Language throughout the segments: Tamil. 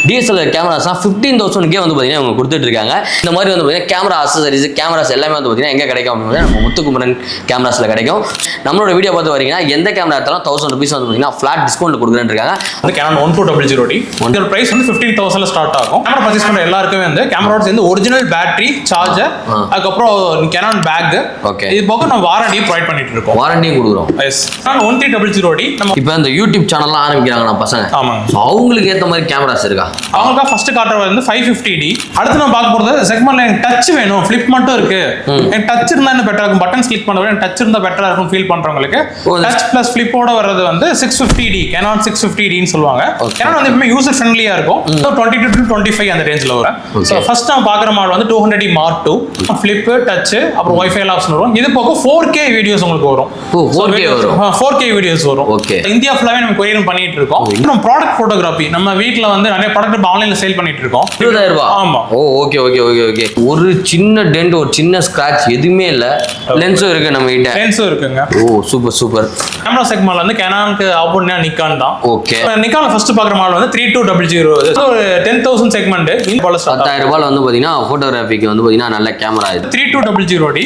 டிஎஸ்எல்ஆர் கேமராஸ்லாம் 15,000க்கே வந்து பார்த்தீங்கன்னா அவங்க கொடுத்துட்டு இருக்காங்க. இந்த மாதிரி வந்து பார்த்தீங்கன்னா கேமரா அக்சசரிஸ் கேமராஸ் எல்லாமே வந்து பார்த்தீங்கன்னா எங்கே கிடைக்கும் அப்படின்னா நம்ம முத்துக்குமரன் கேமராஸில் கிடைக்கும். நம்மளோட வீடியோ பார்த்து வரீங்கன்னா எந்த கேமரா எடுத்தாலும் 1000 rupees வந்து பார்த்தீங்கன்னா ஃபிளாட் டிஸ்கவுண்ட் கொடுக்குறேன்னு இருக்காங்க. வந்து கேனான் 1200D இதோட பிரைஸ் வந்து 15,000ல ஸ்டார்ட் ஆகும். கேமரா பர்ச்சேஸ் பண்ற எல்லாருக்குமே வந்து கேமராவோட சேர்ந்து ஒரிஜினல் பேட்டரி சார்ஜர் அதுக்கப்புறம் கேனான் பேக் இது போக நம்ம வாரண்டி ப்ரொவைட் பண்ணிட்டு இருக்கோம். வாரண்டியும் கொடுக்குறோம். எஸ் கேனான் 1300D நம்ம இப்போ இந்த யூடியூப் சேனல்லாம் ஆரம்பிக்கிறாங்க பசங்க. ஆமாங்க. அவங்களுக்கு ஏற்ற மாதிரி கேமராஸ் இருக்கா? அவங்களுக்கு ஃபர்ஸ்ட் காட்டுறது வந்து 550D. அடுத்து நம்ம பார்க்க போறது செக்மெண்ட்ல எனக்கு டச் வேணும், ஃபிளிப் மட்டும் இருக்கு, எனக்கு டச் இருந்தா என்ன பெட்டரா இருக்கும், பட்டன்ஸ் கிளிக் பண்ண எனக்கு டச் இருந்தா பெட்டரா இருக்கும் ஃபீல் பண்றவங்களுக்கு டச் பிளஸ் ஃபிளிப்போட வர்றது வந்து 650D கேனான் 650D ன்னு சொல்லுவாங்க. கேனான் வந்து எப்பவுமே யூசர் ஃப்ரெண்ட்லியா இருக்கும். 22 to 25 அந்த ரேஞ்ச்ல வரும். சோ ஃபர்ஸ்ட் நம்ம பார்க்குற மாடல் வந்து 200D Mark II flip touch அப்புறம் வைஃபை ஆப்ஷன் வரும். இது போக 4K வீடியோஸ் உங்களுக்கு வரும். 4K வரும். 4K வீடியோஸ் வரும். இந்தியா ஃபுல்லாவே நம்ம கொரியர் பண்ணிட்டு இருக்கோம். இன்னும் ப்ராடக்ட் போட்டோகிராஃபி நம்ம வீட்ல வந்து நிறைய ப்ராடக்ட் ஆன்லைன்ல சேல் பண்ணிட்டு இருக்கோம். 20,000 ரூபாய். ஆமா. ஓகே. ஒரு சின்ன டென்ட் ஒரு சின்ன ஸ்கிராட்ச் எதுவுமே இல்ல. லென்ஸும் இருக்கு நம்ம கிட்ட. லென்ஸும் இருக்குங்க. சூப்பர். கேமரா செக்மெண்ட்ல வந்து கேனானுக்கு ஆப்போனா நிக்கான் தான். ஓகே. நிக்கான்ல ஃபர்ஸ்ட் பார்க்குற மாடல் வந்து 3200. சோ 10,000 செக்மெண்ட் இந்த போல 10,000 ரூபாயில வந்து பாத்தீங்கன்னா போட்டோகிராஃபிக்கு வந்து பாத்தீங்கன்னா நல்ல கேமரா இது. 3200D.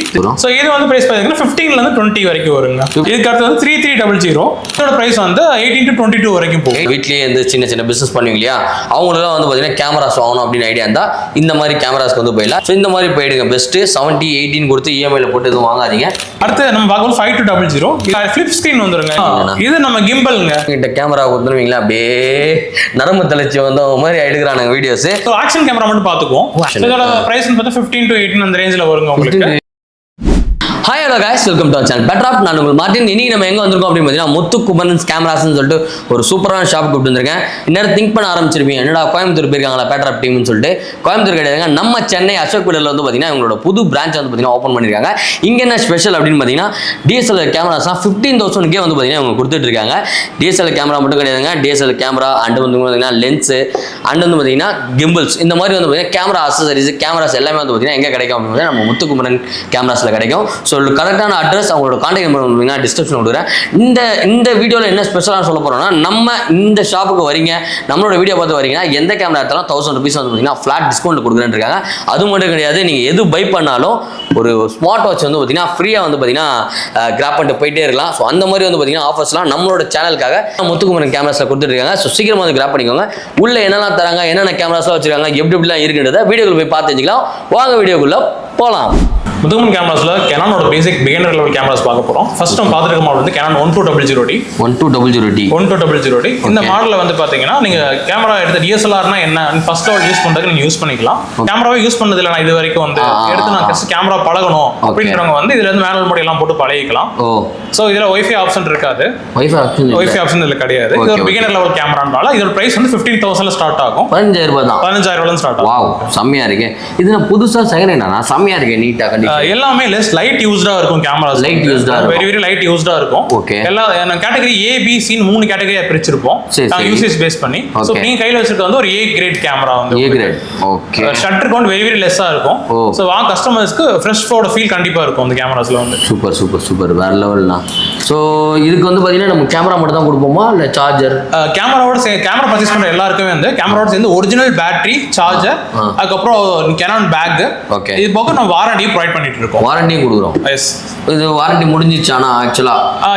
சோ இது வந்து பிரைஸ் பாத்தீங்கன்னா 15 ல இருந்து 20 வரைக்கும் வருங்க. இதுக்கு அடுத்து வந்து 3300. இதோட பிரைஸ் வந்து 18 to 22 வரைக்கும் போகும். வீட்லயே இந்த சின்ன பிசினஸ் பண்ணுவீங்க இல்லையா, அவங்களுக்குலாம் வந்து பாத்தீங்கன்னா கேமராஸ் வாங்கணும் அப்படின்னு ஐடியா இருந்தா இந்த மாதிரி கேமராஸ்க்கு வந்து போயிடலாம். ஸோ இந்த மாதிரி போயிடுங்க. பெஸ்ட் 70, 18 கொடுத்து இஎம்ஐல போட்டு எதுவும் வாங்காதீங்க. அடுத்து நம்ம பார்க்கும்போது 5200 ஃபிளிப் ஸ்கிரீன் வந்துருங்க. இது நம்ம கிம்பல்ங்க. கிட்ட கேமரா கொடுத்துருவீங்களா அப்படியே நரம்பு தலைச்சி வந்த மாதிரி எடுக்கிறானுங்க வீடியோஸ். ஆக்ஷன் கேமரா மட்டும் பார்த்துக்குவோம். இதோட பிரைஸ் பார்த்தா 15 to 18 அந்த ரேஞ்சில் வருங்க உங்களுக்கு. Hi hello guys, welcome to our channel பெட்ராப். நான் உங்கள் மார்ட்டின். இன்னைக்கு நம்ம எங்கே வந்திருக்கோம் அப்படின்னு பார்த்தீங்கன்னா முத்துக்குமரன் கேமராஸ்ன்னு சொல்லிட்டு ஒரு சூப்பரான ஷாப் கூப்பிட்டு வந்திருக்கேன். இன்னும் திங்க் பண்ண ஆரம்பிச்சிருப்பீங்க, என்னடா கோயம்புத்தூர் போயிருக்காங்களா பெட்ராப் டீம்னு சொல்லிட்டு. கோயம்புத்தூர் கிடையாதுங்க, நம்ம சென்னை அசோக் வீடரில் வந்து பார்த்தீங்கன்னா இவங்களோட புது பிரான்ச் வந்து பார்த்தீங்கன்னா ஓப்பன் பண்ணியிருக்காங்க. இங்கே என்ன ஸ்பெஷல் அப்படின்னு பார்த்தீங்கன்னா டிஎஸ்எல்ஆர் கேமராஸ்லாம் 15,000க்கே வந்து பார்த்தீங்கன்னா இவங்க கொடுத்துட்டு இருக்காங்க. டிஎஸ்எல்ஆர் கேமரா மட்டும் கிடையாதுங்க, டிஎஸ்எல்ஆர் கேமரா அண்ட் வந்து பார்த்தீங்கன்னா லென்ஸு அண்ட் வந்து பார்த்தீங்கன்னா கிம்பிள்ஸ் இந்த மாதிரி வந்து பார்த்தீங்கன்னா கேமரா அக்சசரிஸ் கேமராஸ் எல்லாமே வந்து பார்த்தீங்கன்னா எங்கே கிடைக்கும் அப்படின்னு நம்ம முத்துக்குமரன் கேமராஸில் கிடைக்கும். ஸோ கரெக்டான அட்ரஸ் அவங்களோட கான்டாக்ட் நம்பர் டிஸ்கிரிப்ஷன் கொடுக்குறேன். இந்த வீடியோவில் என்ன ஸ்பெஷலாக சொல்ல போகிறோம்னா, நம்ம இந்த ஷாப்புக்கு வரீங்க, நம்மளோட வீடியோ பார்த்து வரீங்கன்னா எந்த கேமரா எடுத்தாலும் 1000 rupees வந்து பார்த்தீங்கன்னா ஃபிளாட் டிஸ்கவுண்ட் கொடுக்குறேன்னு இருக்காங்க. அது மட்டும் கிடையாது, நீங்கள் எது பை பண்ணாலும் ஒரு ஸ்மார்ட் வாட்ச் வந்து பார்த்தீங்கன்னா ஃப்ரீயாக வந்து பார்த்தீங்கன்னா கிராப் பண்ணிட்டு போயிட்டே இருக்கலாம். ஸோ அந்த மாதிரி வந்து பார்த்தீங்கன்னா ஆஃபர்ஸ்லாம் நம்மளோட சேனலுக்காக முத்துக்குமரன் கேமராஸில் கொடுத்துட்டு இருக்காங்க. ஸோ சீக்கிரமாக வந்து கிராப் பண்ணிக்கோங்க. உள்ள என்னெல்லாம் தராங்க, என்னென்ன கேமராஸ்லாம் வச்சிருக்காங்க, எப்படிலாம் இருக்குன்றத வீடியோக்குள்ள போய் பார்த்து தெரிஞ்சுக்கலாம். வாங்க வீடியோக்குள்ள போகலாம். முத்துக்குமரன் கேமராஸ்ல கேனானோட பேசிக் பிகினர் லெவல் கேமராஸ் பார்க்க போறோம். ஃபர்ஸ்ட் நம்ம பார்த்துருக்க மாடல் வந்து கேனான் 1200D. இந்த மாடல்ல வந்து பாத்தீங்கன்னா நீங்க கேமரா எடுத்து டிஎஸ்எல்ஆர்னா என்ன ஃபர்ஸ்ட் லெவல் யூஸ் பண்றதுக்கு நீங்க யூஸ் பண்ணிக்கலாம். கேமராவே யூஸ் பண்ணது இல்லை நான் இது வரைக்கும் வந்து எடுத்து நான் ஃபர்ஸ்ட் கேமரா பழகணும் அப்படின்றவங்க வந்து இதுல இருந்து மேனுவல் மோட் எல்லாம் போட்டு பழகிக்கலாம். சோ இதுல வைஃபை ஆப்ஷன் இருக்காது. வைஃபை ஆப்ஷன் இதுல கிடையாது. இது ஒரு பிகினர் லெவல் கேமரானால இதோட பிரைஸ் வந்து 15,000ல ஸ்டார்ட் ஆகும். 15,000 ரூபாய் தான். 15,000 ரூபாய்ல ஸ்டார்ட் ஆகும். வாவ், செம்மையா இருக்கு. இது நான் புதுசா செகண்ட் ஹேண்டா செம்மையா இருக்கு. நீட்டா கண்டிப்பா எல்லாமே லெஸ் லைட் யூஸ்டா இருக்கும். கேமராஸ் லைட் யூஸ்டா இருக்கும். வெரி லைட் யூஸ்டா இருக்கும். ஓகே. எல்லா கேட்டகரி A B C ன்னு 3 கேட்டகரியா பிரிச்சிருப்போம். நான் யூசேஜ் பேஸ் பண்ணி. சோ நீங்க கையில வச்சிருக்கிறது வந்து ஒரு A கிரேட் கேமரா வந்து. A great. Okay. Shutter count very லெஸ்ஸா இருக்கும். சோ வாங்க கஸ்டமர்ஸ்க்கு ஃப்ரெஷ் ஃபோட ஃபீல் கண்டிப்பா இருக்கும் அந்த கேமராஸ்ல வந்து. சூப்பர் வேற லெவல்னா. சோ இதுக்கு வந்து பாத்தீங்கன்னா நம்ம கேமரா மட்டும் தான் கொடுப்போமா இல்ல சார்ஜர்? கேமராவோட கேமரா பர்ச்சேஸ் பண்ற எல்லாருக்குமே வந்து கேமராவோட சேர்ந்து ஒரிஜினல் பேட்டரி சார்ஜர் அதுக்கப்புறம் கேனான் பேக் இது போக நம்ம வாரண்டி ப்ரொவைட் பண்ணிட்டு இருக்கோம். வாரண்டியும் கொடுக்குறோம். எஸ். இது வாரண்டி முடிஞ்சிச்சானா ஆக்சுவலா?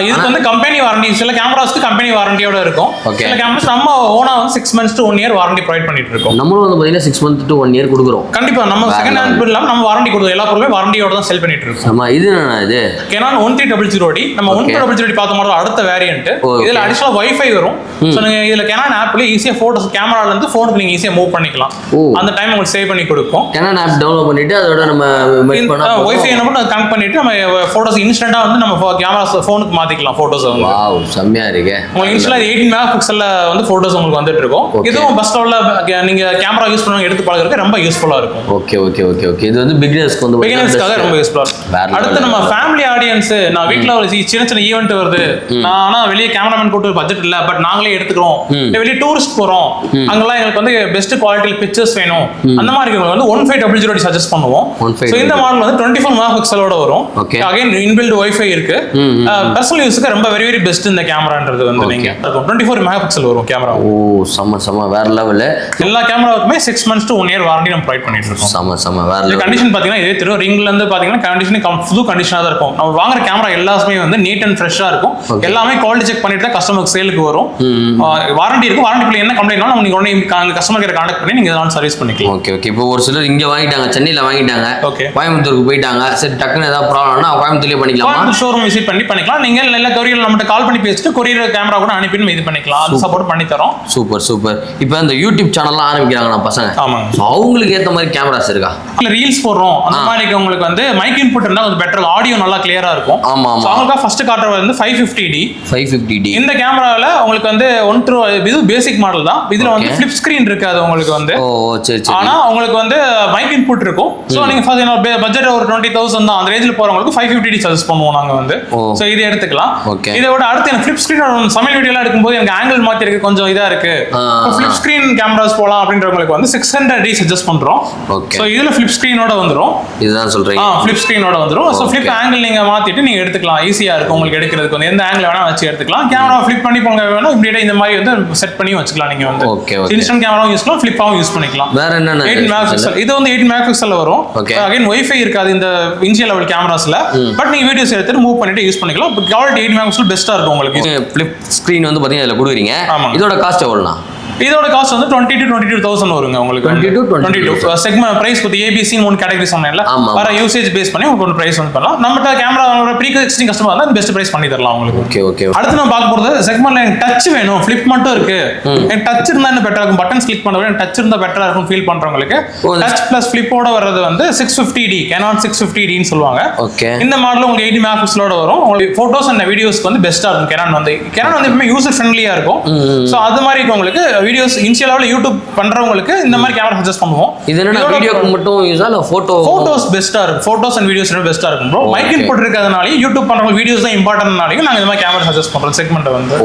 இதுக்கு வந்து கம்பெனி வாரண்டி சில கேமராஸ்க்கு கம்பெனி வாரண்டியோட இருக்கும். சில கேமராஸ் நம்ம ஓனா வந்து 6 months to 1 year warranty provide பண்ணிட்டு இருக்கோம். நம்மளும் வந்து பாத்தீங்கன்னா 6 months to 1 year கொடுக்குறோம். கண்டிப்பா நம்ம செகண்ட் ஹேண்ட் இல்லாம நம்ம வாரண்டி கொடுக்குறோம். எல்லா பொருளுமே வாரண்டியோட தான் செல் பண்ணிட்டு இருக்கோம். ஆமா. இது என்ன இது? Canon 1300D. நம்ம 1300D பார்த்த மாதிரி அடுத்த வேரியன்ட். இதுல அடிஷனல் வைஃபை வரும். சோ நீங்க இதுல கேனான் ஆப்ல ஈஸியா போட்டோஸ் கேமரால இருந்து போனுக்கு நீங்க ஈஸியா மூவ் பண்ணிக்கலாம். அந்த டைம் உங்களுக்கு சேவ் பண்ணி கொடுக்கும். கேனான் ஆப் டவுன்லோட் பண்ணிட்டு அதோட நம்ம மெஷ் பண்ணா வைஃபை என்ன பண்ண கனெக்ட் பண்ணிட்டு நம்ம போட்டோஸ் இன்ஸ்டன்ட்டா வந்து நம்ம கேமராஸ் போனுக்கு மாத்திக்கலாம் போட்டோஸ் வந்து. வாவ், செம்மையா இருக்கு. உங்களுக்கு இன்ஸ்டா 18 மெகாபிக்சல்ல வந்து போட்டோஸ் உங்களுக்கு வந்துட்டு இருக்கும். இதுவும் பஸ் ஸ்டாப்ல நீங்க கேமரா யூஸ் பண்ணவங்க எடுத்து பழகுறதுக்கு ரொம்ப யூஸ்ஃபுல்லா இருக்கும். ஓகே. இது வந்து பிகினர்ஸ்க்கு வந்து பிகினர்ஸ்க்காக ரொம்ப யூஸ்ஃபுல்லா இருக்கும். அடுத்து நம்ம ஃபேமிலி ஆடியன்ஸ் நான் வீட்ல ஒரு சின்ன ஈவெண்ட் வருது, நான் ஆனா வெளியே கேமராமேன் கூட்டு பட்ஜெட் இல்ல, பட் நாங்களே எடுத்துக்கிறோம், வெளியே டூரிஸ்ட் போறோம், அங்கெல்லாம் எங்களுக்கு வந்து பெஸ்ட் குவாலிட்டியில் பிக்சர்ஸ் வேணும், அந்த மாதிரி வந்து 1500 சஜஸ்ட் பண்ணுவோம். ஸோ இந்த மாடல் வந்து 24 மெகா பிக்சலோட வரும். அகைன் இன்பில்ட் வைஃபை இருக்கு. பர்சனல் யூஸ்க்கு ரொம்ப வெரி வெரி பெஸ்ட் இந்த கேமரான்றது வந்து நீங்க 24 மெகா பிக்சல் வரும் கேமரா. ஓ செம வேற லெவல். எல்லா கேமராவுக்குமே 6 months to 1 year வாரண்டி நம்ம ப்ரொவைட் பண்ணிட்டு இருக்கோம். செம வேற லெவல். கண்டிஷன் பாத்தீங்கன்னா இதே தெரியும். ரிங்ல இருந்து பாத்தீங்கன்னா கண்டிஷன் புது கண்டிஷனா தான் இருக்கும். நம்ம வாங்குற கேமரா எல்லாமே வந்து நீட் அண்ட் ஃப்ரெஷ்ஷா இருக்கும். எல்லாமே குவாலிட்டி செக் பண்ணிட்டு தான் கஸ்டமருக்கு சேலுக்கு வரும். வாரண்டி இருக்கும். வாரண்டிக்குள்ள என்ன கம்ப்ளைண்ட்னாலும் நீங்க உடனே கஸ்டமர் கேர் கான்டாக்ட் பண்ணி நீங்க இதெல்லாம் சர்வீஸ் பண்ணிக்கலாம். ஓகே. இப்போ ஒரு சிலர் இங்க வாங்கிட்டாங்க, சென்னையில வாங்கிட்டாங்க, கோயம்புத்தூருக்கு போயிட்டாங்க, சரி டக்குன்னு ஏதாவது ப்ராப்ளம்னா கோயம்புத்தூர்லயே பண்ணிக்கலாம். கோயம்புத்தூர் ஷோரூம் விசிட் பண்ணி பண்ணிக்கலாம். நீங்க எல்லா கொரியர் நம்மகிட்ட கால் பண்ணி பேசிட்டு கொரியர் கேமரா கூட அனுப்பிட்டு இது பண்ணிக்கலாம். அது சப்போர்ட் பண்ணி தரோம். சூப்பர். இப்போ இந்த யூடியூப் சேனல்லாம் ஆரம்பிக்கிறாங்க பசங்க. ஆமாங்க. அவங்களுக்கு ஏத்த மாதிரி கேமராஸ் இருக்கா? இல்ல ரீல்ஸ் போடுறோம் அந்த மாதிரி உங்களுக்கு வந்து மைக் இன்புட் இருந்தா கொஞ்சம் பெட்டர், ஆடியோ நல்லா கிளியரா இருக்கும். ஆமா. அவங்களுக்கு ஃபர்ஸ்ட் காட்டுறது வந்து 550D. இந்த கேமரால உங்களுக்கு வந்து இது பேசிக் மாடல் தான். இதுல வந்து ஃபிளிப் ஸ்கிரீன் இருக்காது உங்களுக்கு வந்து. ஓ சரி. ஆனா உங்களுக்கு வந்து மைக் இன்புட் இருக்கும். சோ நீங்க பட்ஜெட் ஒரு 20,000 தான் அந்த ரேஞ்சில போறவங்களுக்கு 550D சஜஸ்ட் பண்ணுவோம் நாங்க வந்து. சோ இது எடுத்துக்கலாம். இதை விட அடுத்து எனக்கு ஃபிளிப் ஸ்கிரீன் சமையல் வீடியோலாம் எடுக்கும்போது எனக்கு ஆங்கிள் மாத்தி இருக்கு, கொஞ்சம் இதா இருக்கு, ஃபிளிப் ஸ்கிரீன் கேமராஸ் போலாம் அப்படின்றவங்களுக்கு வந்து 600D சஜஸ்ட் பண்றோம். சோ இதுல ஃபிளிப் ஸ்கிரீனோட வந்துரும். இதுதான் சொல்றீங்க. ஃபிளிப் ஸ்கிரீனோட வந்துரும். சோ ஃபிளிப் ஆங்கிள் நீங்க மாத்திட்டு நீங்க எடுத்துக்கலாம். ஈஸியா இருக்கும் உங்களுக்கு எடுக்கிறதுக்கு. வந்து எந்த ஆங்கிள் வேணா வச்சு எடுத்துக்கலாம். கேமரா ஃபிளிப் பண்ணி போங்க வேணா இப்படியே இந்த மாதிரி வந்து செட் பண்ணி வச்சுக்கலாம். நீங்க வந்து இன்ஸ்டன்ட் கேமராவும் யூஸ் பண்ணலாம், ஃபிளிப்பாவும் யூஸ் பண்ணிக்கலாம். வேற என்ன 8 மெகா பிக்சல். இது வந்து 8 மெகா பிக்சல்ல வரும். அகைன் வைஃபை இருக்காது இந்த இன்ஜின் லெவல் கேமராஸ்ல. பட் நீங்க வீடியோஸ் எடுத்து மூவ் பண்ணிட்டு யூஸ் பண்ணிக்கலாம். பட் குவாலிட்டி 8 மெகா பிக்சல் பெஸ்டா இருக்கும் உங்களுக்கு. ஃபிளிப் ஸ்கிரீன் வந்து பாத்தீங்கன்னா இதுல கொடுக்குறீங்க. இதோட காஸ்ட் எவ்வளவுனா? இதோட காஸ்ட் வந்து 20 to 22,000 வருங்க உங்களுக்கு. 22 segment price with ABC 3 category சொன்னேன்ல, வர யூசேஜ் பேஸ் பண்ணி உங்களுக்கு ஒரு பிரைஸ் வந்து பண்ணலாம். நம்மட்ட கேமரா ப்ரீ எக்ஸிஸ்டிங் கஸ்டமர் இருந்தா பெஸ்ட் பிரைஸ் பண்ணி தரலாம் உங்களுக்கு. ஓகே. அடுத்து நான் பார்க்க போறது செக்மெண்ட்ல எனக்கு டச் வேணும், ஃபிளிப் மட்டும் இருக்கு, எனக்கு டச் இருந்தா என்ன பெட்டரா இருக்கும், பட்டன்ஸ் கிளிக் பண்ண விட டச் இருந்தா பெட்டரா இருக்கும் ஃபீல் பண்றவங்களுக்கு டச் பிளஸ் ஃபிளிப்போட வர்றது வந்து 650D Canon 650D ன்னு சொல்லுவாங்க. இந்த மாடல் உங்களுக்கு 8 மெகா பிக்சலோட வரும். உங்களுக்கு போட்டோஸ் அண்ட் வீடியோஸ்க்கு வந்து பெஸ்டா இருக்கும். Canon வந்து எப்பவுமே யூசர் ஃப்ரெண்ட்லியா இருக்கும். சோ அது மாதிரி உங்களுக்கு வீடியோஸ் இனிஷியல் லெவல்ல யூடியூப் பண்றவங்களுக்கு இந்த மாதிரி கேமரா சஜஸ்ட் பண்ணுவோம். இது என்ன வீடியோக்கு மட்டும் யூஸா இல்ல போட்டோஸ் பெஸ்டா இருக்கும். போட்டோஸ் அண்ட் வீடியோஸ் பெஸ்டா இருக்கும் ப்ரோ. மைக் இன்புட் இருக்கிறதுனால யூடியூப் பண்றவங்க வீடியோஸ் தான் இம்பார்ட்டன்ட்னால நாங்க இந்த மாதிரி கேமரா சஜஸ்ட் பண்றோம் செக்மெண்ட் வந்து.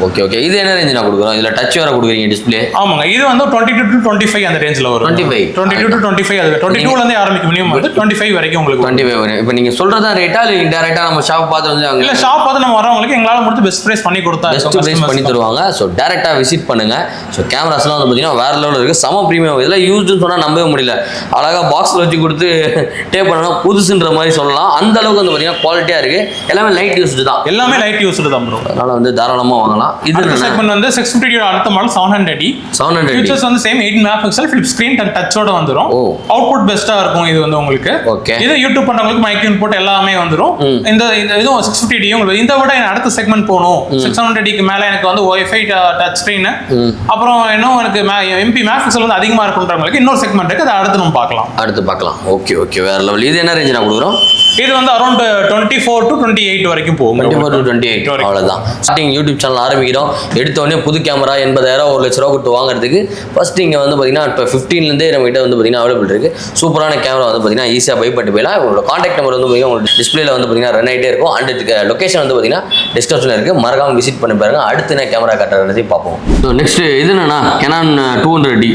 ஓகே. இது என்ன ரேஞ்சில கொடுக்குறோம்? இதுல டச் வேற கொடுக்குறீங்க டிஸ்ப்ளே? ஆமாங்க. இது வந்து 22 to 25 அந்த ரேஞ்சில வரும். 22 to 25 அது 22 ல இருந்து ஆரம்பிக்கும். மினிமம் வந்து 25 வரைக்கும் உங்களுக்கு 25 வரும். இப்போ நீங்க சொல்றதா ரேட்டா இல்ல இன்டைரக்ட்டா நம்ம ஷாப் பார்த்து வந்து இல்ல ஷாப் பார்த்து நம்ம வரவங்களுக்கு எங்களால முடிஞ்ச பெஸ்ட் பிரைஸ் பண்ணி கொடுத்தா பெஸ்ட் பிரைஸ் பண்ணி தருவாங்க. சோ டைரக்ட்டா விசிட் பண்ணுங்க. சோ கேமராஸ்லாம் வந்து பார்த்தீங்கன்னா வேற லெவலில் இருக்குது. செம ப்ரீமியம். இதெல்லாம் யூஸ்டுன்னு சொன்னால் நம்பவே முடியல. அழகாக பாக்ஸில் வச்சு கொடுத்து டேப் பண்ணணும் புதுசுன்ற மாதிரி சொல்லலாம். அந்த அளவுக்கு வந்து பார்த்தீங்கன்னா குவாலிட்டியாக இருக்குது. எல்லாமே லைட் யூஸ்டு தான். எல்லாமே லைட் யூஸ்டு தான் ப்ரோ. அதனால் வந்து தாராளமாக வாங்கலாம். இது செக்மெண்ட் வந்து 650 அடுத்த மாடல் 700D. ஃபீச்சர்ஸ் வந்து same 8 mega pixel flip screen டச்சோட வந்துடும். அவுட்புட் பெஸ்ட்டாக இருக்கும். இது வந்து உங்களுக்கு இது யூடியூப் பண்ணுறவங்களுக்கு மைக் இன்புட் எல்லாமே வந்துடும். இந்த இதுவும் 650D உங்களுக்கு. இதை விட அடுத்த செக்மெண்ட் போகணும் 600Dக்கு மேலே எனக்கு வந்து ஒய்ஃபை டச் ஸ்க்ரீன் அப்புறம் இன்னும் எனக்கு MP மேக்ஸ் பிக்சல் வந்து அதிகமா இருக்குன்றவங்களுக்கு இன்னொரு செக்மெண்ட் இருக்கு. அதை அடுத்து நம்ம பார்க்கலாம். ஓகே. வேற லெவல். இது என்ன ரேஞ்ச் நான் கொடுக்குறோம்? இது வந்து அரௌண்ட் 24 to 28 வரைக்கும் போகும். 24 to 28 அவ்வளவுதான். ஸ்டார்டிங் யூடியூப் சேனல் ஆரம்பிக்கிறோம். எடுத்த உடனே புது கேமரா 80,000 1 லட்ச ரூபா கொடுத்து வாங்குறதுக்கு ஃபர்ஸ்ட் இங்க வந்து பாத்தீங்கன்னா 15 இருந்தே நம்ம கிட்ட வந்து பாத்தீங்கன்னா அவைலபிள் இருக்கு. சூப்பரான கேமரா வந்து பாத்தீங்கன்னா ஈஸியா பை பண்ணிட்டு போயிடலாம். உங்களோட கான்டாக்ட் நம்பர் வந்து பாத்தீங்கன்னா உங்களுக்கு டிஸ்பிளேல வந்து பாத்தீங்கன்னா ரன் ஆயிட்டே இருக்கும். அண்ட் இதுக்கு லொகேஷன் வந்து பாத்தீங்கன்னா டிஸ்கிரிப்ஷன்ல இருக்கு. மறக்காம விசிட் பண்ணி பாருங்க. அடுத்து என்ன கேமரா காட்டுறதை பார்ப்போம். நெக்ஸ்ட் இது என்னன்னா Canon 200D.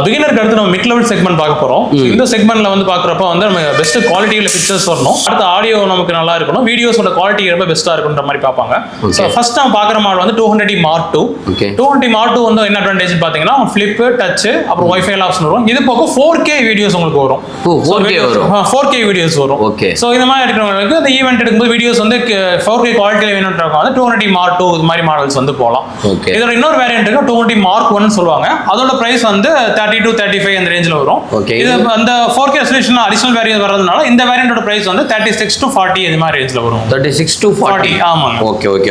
பிகினருக்கு அடுத்து நம்ம மிட் லெவல் செக்மெண்ட் பார்க்க போறோம். இந்த செக்மெண்ட்ல வந்து பாக்குறப்ப வந்து நம்ம பெஸ்ட் குவாலிட்டியில பிக்சர்ஸ் வரணும். அடுத்து ஆடியோ நமக்கு நல்லா இருக்கணும். வீடியோஸோட குவாலிட்டி ரொம்ப பெஸ்டா இருக்குன்ற மாதிரி பார்ப்பாங்க. ஸோ ஃபர்ஸ்ட் நம்ம பார்க்குற மாடல் வந்து 200D Mark II. 200D Mark II வந்து என்ன அட்வான்டேஜ் பார்த்தீங்கன்னா ஃபிளிப் டச் அப்புறம் வைஃபை ஆப்ஷன் வரும். இது போக 4K வீடியோஸ் உங்களுக்கு வரும். 4K வீடியோஸ் வரும். ஸோ இந்த மாதிரி எடுக்கிறவங்களுக்கு இந்த ஈவெண்ட் எடுக்கும்போது வீடியோஸ் வந்து 4K குவாலிட்டியில் வேணும்ன்றாங்க வந்து 200D Mark II இது மாதிரி மாடல்ஸ் வந்து போகலாம். இதோட இன்னொரு வேரியன்ட் இருக்கு 200D Mark I சொல்லுவாங்க. அதோட பிரைஸ் வந்து 30 to 35 அந்த ரேஞ்சில் வரும். இது அந்த 4K ரெசல்யூஷன் அடிஷனல் வேரியன்ட் வரதுனால இந்த வேரியன்ட்டோட பிரைஸ் வந்து 36 to 40 இந்த மாதிரி ரேஞ்சில் வரும். 36 to 40 ஆமாங்க.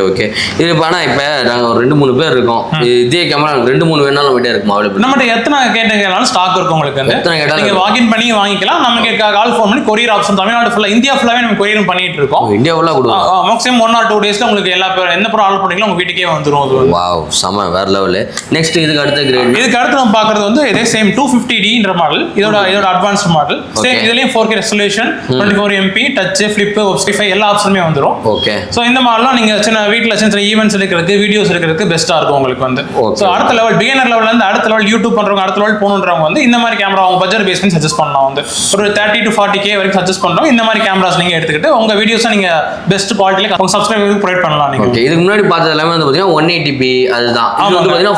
ஓகே. இது ஆனா இப்போ நாங்கள் ஒரு 2-3 பேர் இருக்கோம். இதே கேமரா 2-3 வேணாலும் நம்மகிட்ட இருக்கும் அவைலபிள். நம்மகிட்ட எத்தனை கேட்டாலும் ஸ்டாக் இருக்கும் உங்களுக்கு. எத்தனை கேட்டாலும் நீங்கள் வாகின் பண்ணி வாங்கிக்கலாம். நமக்கு கால் ஃபோன் பண்ணி கொரியர் ஆப்ஷன் தமிழ்நாடு ஃபுல்லாக இந்தியா ஃபுல்லாகவே நம்ம கொரியர் பண்ணிட்டு இருக்கோம். இந்தியா ஃபுல்லாக கொடுக்கும். மேக்ஸிமம் 1 or 2 டேஸ்ல உங்களுக்கு எல்லா என்ன பொருள் ஆர்டர் பண்ணிக்கலாம் உங்க வீட்டுக்கே வந்துடும். வாவ் செம வேற லெவல். நெக்ஸ்ட் இதுக்கு அடுத்த கிரேட். இதுக்கு அடுத்து நம்ம பார்க்குறது வந்து வந்து இதே சேம் 250Dன்ற மாடல், இதோட அட்வான்ஸ்ட் மாடல். சேம் இதுலயும் 4K resolution, 24MP touch, flip, Wi-Fi எல்லா ஆப்ஷனுமே வந்துரும். ஓகே. சோ இந்த மாடல்லாம் நீங்க சின்ன வீட்ல சின்ன ஈவென்ட்ஸ் எடுக்கிறதுக்கு, வீடியோஸ் எடுக்கிறதுக்கு பெஸ்டா இருக்கும் உங்களுக்கு வந்து. சோ அடுத்த லெவல் பிகினர் லெவல்ல இருந்து அடுத்த லெவல் யூடியூப் பண்றவங்க அடுத்த லெவல் போகணுன்றவங்க வந்து இந்த மாதிரி கேமரா அவங்க பட்ஜெட் பேஸ் பண்ணி சஜஸ்ட் பண்ணலாம் வந்து. ஒரு 30 to 40K வரைக்கும் சஜஸ்ட் பண்றோம். இந்த மாதிரி கேமராஸ் நீங்க எடுத்துக்கிட்டு உங்க வீடியோஸை நீங்க பெஸ்ட் குவாலிட்டில உங்க சப்ஸ்கிரைபருக்கு ப்ரொவைட் பண்ணலாம் நீங்க. ஓகே. இதுக்கு முன்னாடி பார்த்தது எல்லாமே வந்து பாத்தீங்கன்னா 180p அதுதான். இது வந்து பாத்தீங்கன்னா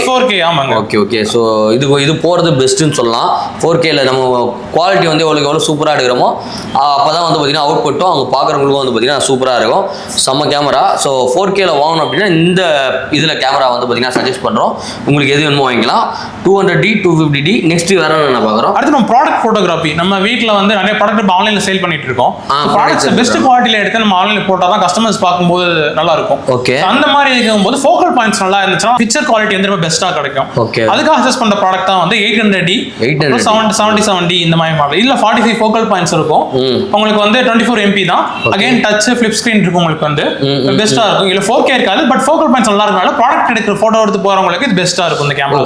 4K. ஆமாங்க. ஓகே. சோ இது போறது பெஸ்ட்னு சொல்லலாம். 4Kல நம்ம குவாலிட்டி வந்து எவ்வளவு சூப்பரா எடுக்கிறோமோ அப்பதான் வந்து பாத்தீங்கன்னா அவுட்புட்டும் அவங்க பாக்குறவங்களுக்கும் வந்து பாத்தீங்கன்னா சூப்பரா இருக்கும். செம்ம கேமரா. ஸோ 4Kல வாங்கணும் அப்படின்னா இந்த இதில் கேமரா வந்து பார்த்தீங்கன்னா சஜஸ்ட் பண்ணுறோம். உங்களுக்கு எது வேணுமோ வாங்கிக்கலாம். 200D 250D. நெக்ஸ்ட் வேற என்ன பார்க்குறோம்? அடுத்து நம்ம ப்ராடக்ட் ஃபோட்டோகிராஃபி. நம்ம வீட்டில் வந்து நிறைய ப்ராடக்ட் ஆன்லைனில் சேல் பண்ணிட்டு இருக்கோம். ப்ராடக்ட்ஸ் பெஸ்ட் குவாலிட்டியில் எடுத்து நம்ம ஆன்லைனில் போட்டால் தான் கஸ்டமர்ஸ் பார்க்கும்போது நல்லா இருக்கும். ஓகே. அந்த மாதிரி இருக்கும்போது ஃபோக்கல் பாயிண்ட்ஸ் நல்லா இருந்துச்சுன்னா பிக்சர் குவாலிட்டி வந்து ரொம்ப பெஸ்ட்டாக கிடைக்கும். ஓகே. அதுக்காக சஜஸ்ட் பண்ணுற ப்ராடக்ட் தான் வந்து 800D 77D இந்த மாதிரி மாடல். இதில் 45 ஃபோக்கல் பாயிண்ட்ஸ் இருக்கும். உங்களுக்கு வந்து 24MP தான். அகைன் டச், ஃபிளிப் ஸ்க்ரீன் இருக்கும் உங்களுக்கு வந்து பெஸ்ட்டாக இருக்கும். இல்லை 4K இருக்காது, பட் ஃபோக்கல் பாயிண்ட்ஸ் நல்லா இருக்கனால ப்ராடக்ட் எடுக்கிற ஃபோட்டோ எடுத்து போறவங்களுக்கு இது பெஸ்ட்டாக இருக்கும். இந்த கேமரா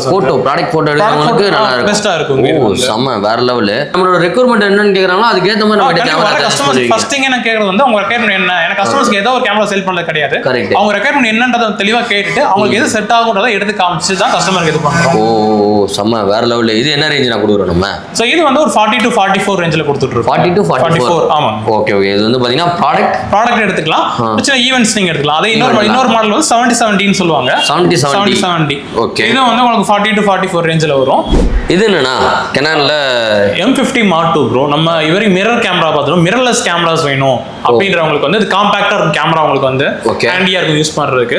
ப்ராடக்ட் ஃபோட்டோ எடுக்கிறவங்களுக்கு நல்லா இருக்கும். பெஸ்ட்டாக இருக்கும். செம்ம வேற லெவல். நம்மளோட ரெக்யர்மெண்ட் என்னன்னு கேக்குறாங்களோ அதுக்கு ஏத்த மாதிரி நம்ம கேமரா கஸ்டமர் ஃபர்ஸ்ட் திங் என்ன கேக்குறது வந்து உங்க ரெக்யர்மெண்ட் என்ன. எனக்கு கஸ்டமர்ஸ்க்கு ஏதோ ஒரு கேமரா சேல் பண்ணது கிடையாது. அவங்க ரெக்யர்மெண்ட் என்னன்றதை தெளிவா கேட்டுட்டு அவங்களுக்கு எது செட் ஆகும்ன்றதை எடுத்து காமிச்சு தான் கஸ்டமருக்கு இது பண்றோம். செம்ம வேற லெவல். இது என்ன ரேஞ்ச் நான் கொடுக்குறோம் நம்ம? சோ இது வந்து ஒரு 40 to 44 ரேஞ்சில கொடுத்துட்டு இருக்கோம். 40 to 44. ஆமா. ஓகே. இது வந்து பாத்தீங்கன்னா ப்ராடக்ட் எடுத்துக்கலாம். சின்ன ஈவென்ட்ஸ் நீங்க எடுத்துக்கலாம். அதே இன்னொரு மாடல் வந்து 7070 ன்னு சொல்லுவாங்க. 7070. ஓகே. இது வந்து உங்களுக்கு 40 to 44 ரேஞ்சில வரும். இது என்னன்னா Canonல M50 Mark II ப்ரோ. நம்ம இவரி மிரர் கேமரா பார்த்துறோம். மிரர்லெஸ் கேமராஸ் வேணும் அப்படின்றவங்களுக்கு வந்து இது காம்பாக்டா இருக்கும் கேமரா. உங்களுக்கு வந்து ஹேண்டியா இருக்கும் யூஸ் பண்றதுக்கு.